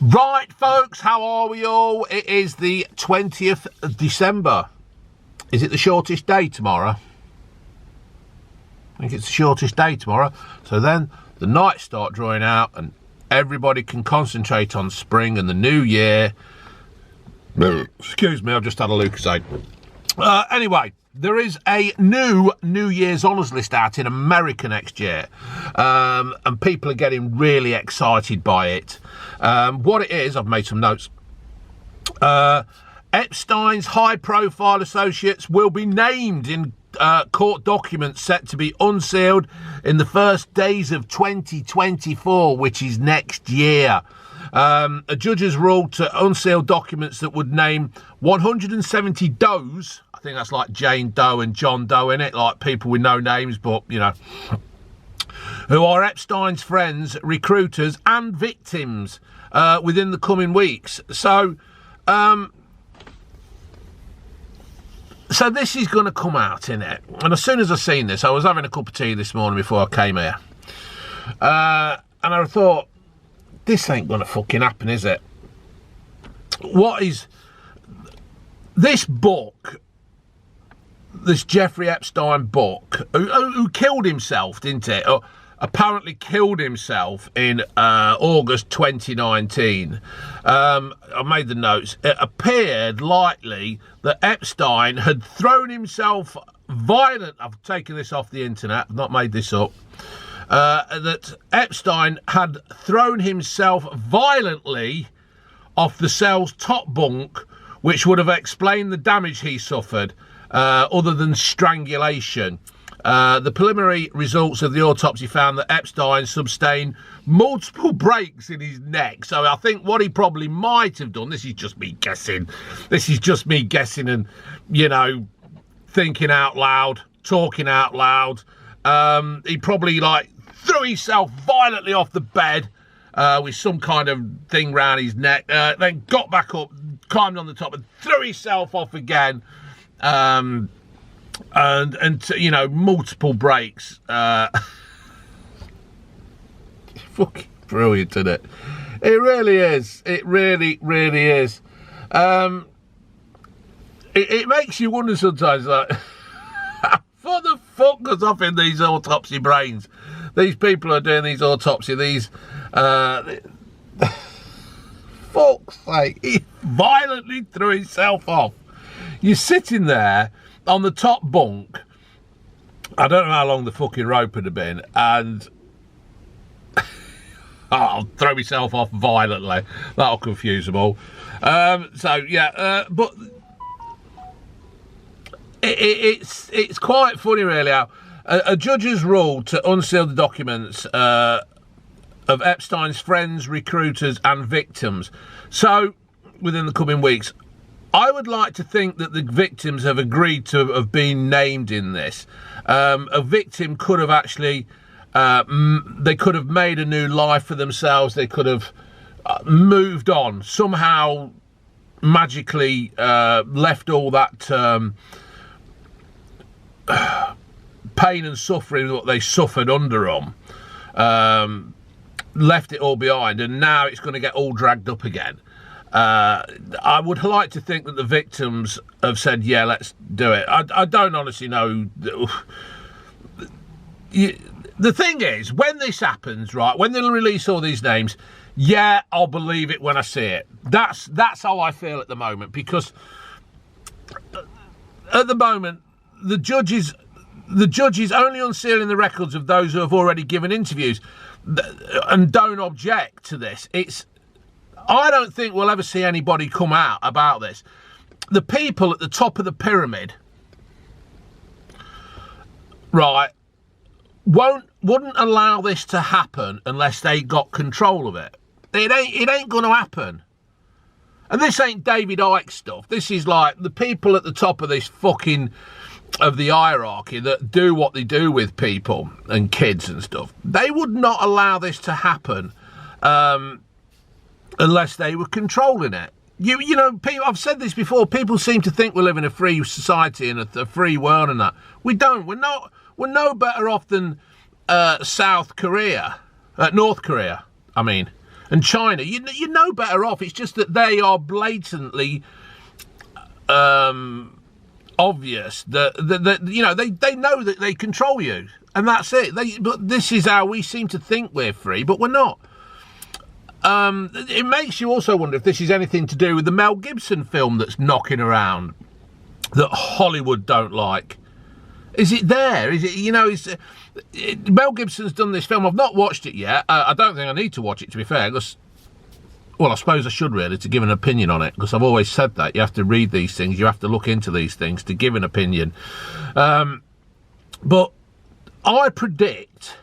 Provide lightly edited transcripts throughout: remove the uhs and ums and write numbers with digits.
Right, folks, how are we all? It is the 20th of December. Is it the shortest day tomorrow? I think it's the shortest day tomorrow. So then the nights start drawing out and everybody can concentrate on spring and the new year. Excuse me, I've just had a Lucozade. Anyway, there is a new New Year's honours list out in America next year. And people are getting really excited by it. What it is, I've made some notes. Epstein's high-profile associates will be named in court documents set to be unsealed in the first days of 2024, which is next year. A judge has ruled to unseal documents that would name 170 Does. I think that's like Jane Doe and John Doe in it, like people with no names, but, you know, who are Epstein's friends, recruiters and victims within the coming weeks. So this is going to come out, innit? And as soon as I seen this, I was having a cup of tea this morning before I came here. And I thought, this ain't going to fucking happen, is it? What is... This book, this Jeffrey Epstein book, who killed himself, didn't it? Or apparently killed himself in August 2019. I made the notes. It appeared likely that Epstein had thrown himself violent. I've taken this off the internet. I've not made this up. That Epstein had thrown himself violently off the cell's top bunk, which would have explained the damage he suffered, other than strangulation. The preliminary results of the autopsy found that Epstein sustained multiple breaks in his neck. So I think what he probably might have done, this is just me guessing and, you know, thinking out loud, talking out loud. He probably, like, threw himself violently off the bed with some kind of thing round his neck, then got back up, climbed on the top and threw himself off again. And you know, multiple breaks. Fucking brilliant, isn't it? It really is. It really, really is. It makes you wonder sometimes, like, what the fuck goes off in these autopsy brains? These people are doing these autopsy, these... fuck's sake, he violently threw himself off. You're sitting there on the top bunk. I don't know how long the fucking rope would have been, and I'll throw myself off violently. That'll confuse them all. So yeah, but it's quite funny, really, how a judge has ruled to unseal the documents of Epstein's friends, recruiters, and victims. So within the coming weeks. I would like to think that the victims have agreed to have been named in this. A victim could have actually, they could have made a new life for themselves. They could have moved on, somehow magically left all that pain and suffering that they suffered under them, left it all behind, and now it's going to get all dragged up again. I would like to think that the victims have said, yeah, let's do it. I don't honestly know. The thing is, when this happens, right, when they'll release all these names, yeah, I'll believe it when I see it. That's how I feel at the moment, because at the moment, the judges only unsealing the records of those who have already given interviews and don't object to this. I don't think we'll ever see anybody come out about this. The people at the top of the pyramid, right, wouldn't allow this to happen unless they got control of it. It ain't going to happen. And this ain't David Icke stuff. This is like the people at the top of this fucking of the hierarchy that do what they do with people and kids and stuff. They would not allow this to happen. Unless they were controlling it. You know, people, I've said this before, people seem to think we live in a free society and a free world and that. We don't. We're no better off than North Korea, I mean. And China, you're no better off. It's just that they are blatantly obvious that you know, they know that they control you, and that's it. But this is how we seem to think we're free, but we're not. It makes you also wonder if this is anything to do with the Mel Gibson film that's knocking around that Hollywood don't like. Is it there? Is it, you know, Mel Gibson's done this film. I've not watched it yet. I don't think I need to watch it, to be fair, because, well, I suppose I should really, to give an opinion on it, because I've always said that. You have to read these things, you have to look into these things to give an opinion. But I predict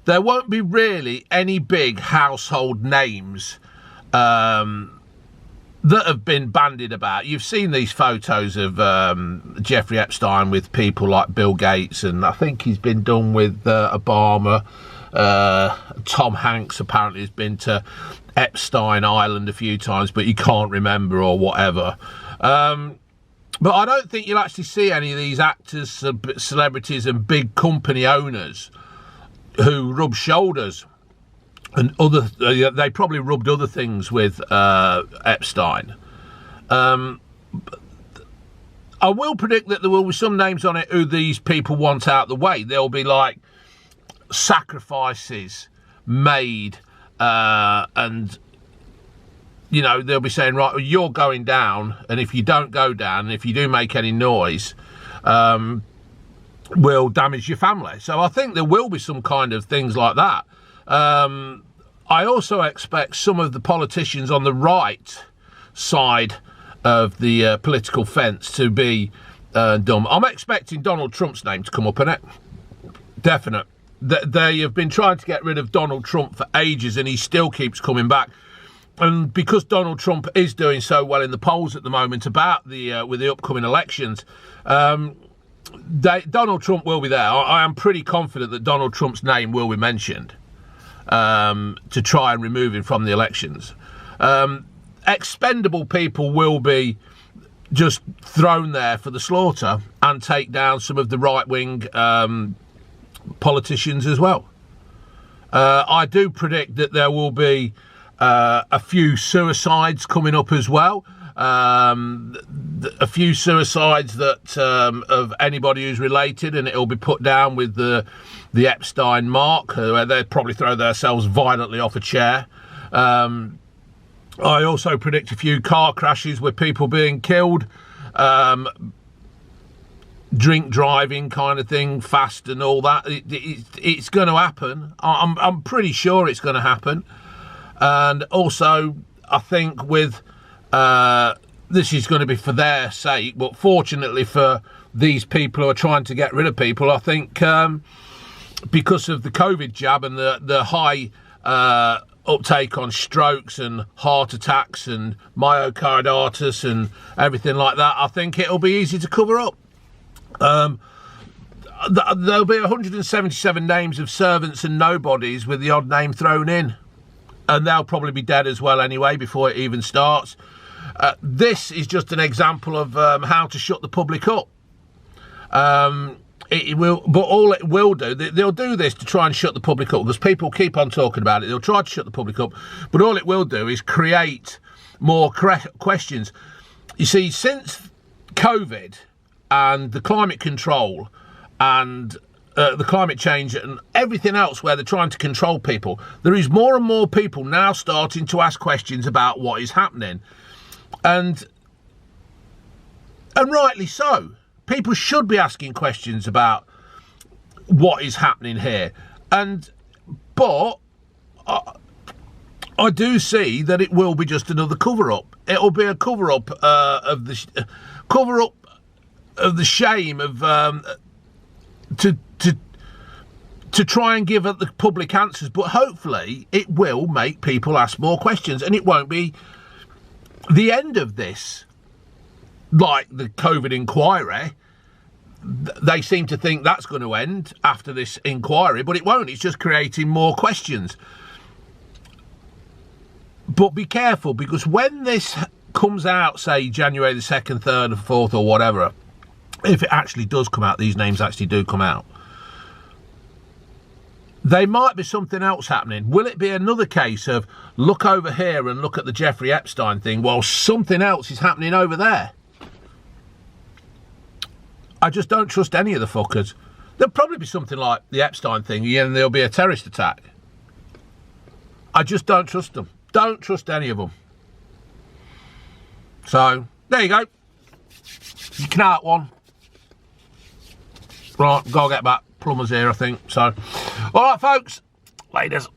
there won't be really any big household names that have been bandied about. You've seen these photos of Jeffrey Epstein with people like Bill Gates, and I think he's been done with Obama. Tom Hanks apparently has been to Epstein Island a few times, but he can't remember or whatever. But I don't think you'll actually see any of these actors, celebrities and big company owners who rub shoulders, and they probably rubbed other things with Epstein. I will predict that there will be some names on it who these people want out the way. There'll be like sacrifices made, and you know, they'll be saying, right, well, you're going down, and if you don't go down, and if you do make any noise, will damage your family. So I think there will be some kind of things like that. I also expect some of the politicians on the right side of the political fence to be dumb. I'm expecting Donald Trump's name to come up in it. Definite. They have been trying to get rid of Donald Trump for ages, and he still keeps coming back. And because Donald Trump is doing so well in the polls at the moment about with the upcoming elections, Donald Trump will be there. I am pretty confident that Donald Trump's name will be mentioned to try and remove him from the elections. Expendable people will be just thrown there for the slaughter and take down some of the right-wing politicians as well. I do predict that there will be a few suicides coming up as well. A few suicides that of anybody who's related, and it'll be put down with the Epstein mark, where they'd probably throw themselves violently off a chair. I also predict a few car crashes with people being killed, drink driving kind of thing, fast and all that. It's going to happen. I'm pretty sure it's going to happen. And also, I think with this is going to be for their sake, but fortunately for these people who are trying to get rid of people, I think because of the COVID jab and the high uptake on strokes and heart attacks and myocarditis and everything like that, I think it'll be easy to cover up. There'll be 177 names of servants and nobodies with the odd name thrown in, and they'll probably be dead as well anyway before it even starts. This is just an example of how to shut the public up. It will, but all it will do, they'll do this to try and shut the public up, because people keep on talking about it. They'll try to shut the public up, but all it will do is create more questions. You see, since COVID and the climate control and the climate change and everything else where they're trying to control people, there is more and more people now starting to ask questions about what is happening. And rightly so. People should be asking questions about what is happening here. But I do see that it will be just another cover-up. It'll be a cover-up of the shame of to try and give the public answers. But hopefully it will make people ask more questions, and it won't be the end of this. Like the COVID inquiry, they seem to think that's going to end after this inquiry, but it won't. It's just creating more questions. But be careful, because when this comes out, say January the 2nd, 3rd, 4th or whatever, if it actually does come out, these names actually do come out, There might be something else happening. Will it be another case of look over here and look at the Jeffrey Epstein thing while something else is happening over there? I just don't trust any of the fuckers. There'll probably be something like the Epstein thing, and there'll be a terrorist attack. I just don't trust them. Don't trust any of them. So, there you go. You can have one. Right, gotta get back. Plumber's here, I think. So, all right, folks. Laters.